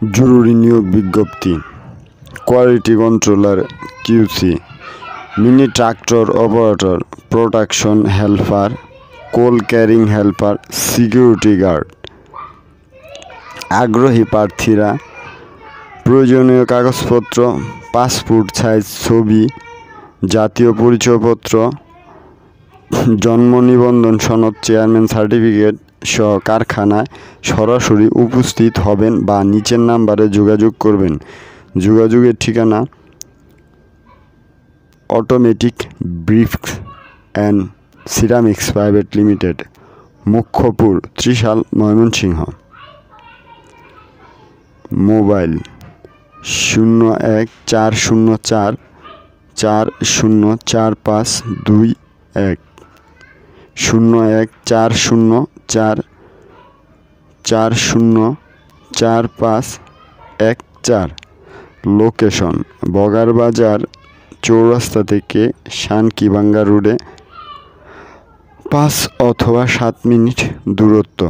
জরুরি নিয়োগ বিজ্ঞপ্তি, quality controller QC, mini tractor operator, production helper, coal carrying helper, security guard. আগ্রহী প্রার্থীরা প্রয়োজনীয় কাগজপত্র: পাসপোর্ট সাইজ ছবি, জাতীয় পরিচয়পত্র, জন্ম নিবন্ধন সনদ, চেয়ারম্যান সার্টিফিকেট সহ কারখানায় সরাসরি উপস্থিত হবেন বা নিচের নাম্বারে যোগাযোগ করবেন। যোগাযোগের ঠিকানা: automatic bricks and ceramics private limited, Mukhyapur, Trishal, Mymensingh. Mobile 014044045221, 014044045214। Location: Bogarbazar চৌরাস্তা থেকে শানকিবাঙ্গা রোডে 5 অথবা 7 মিনিট দূরত্ব।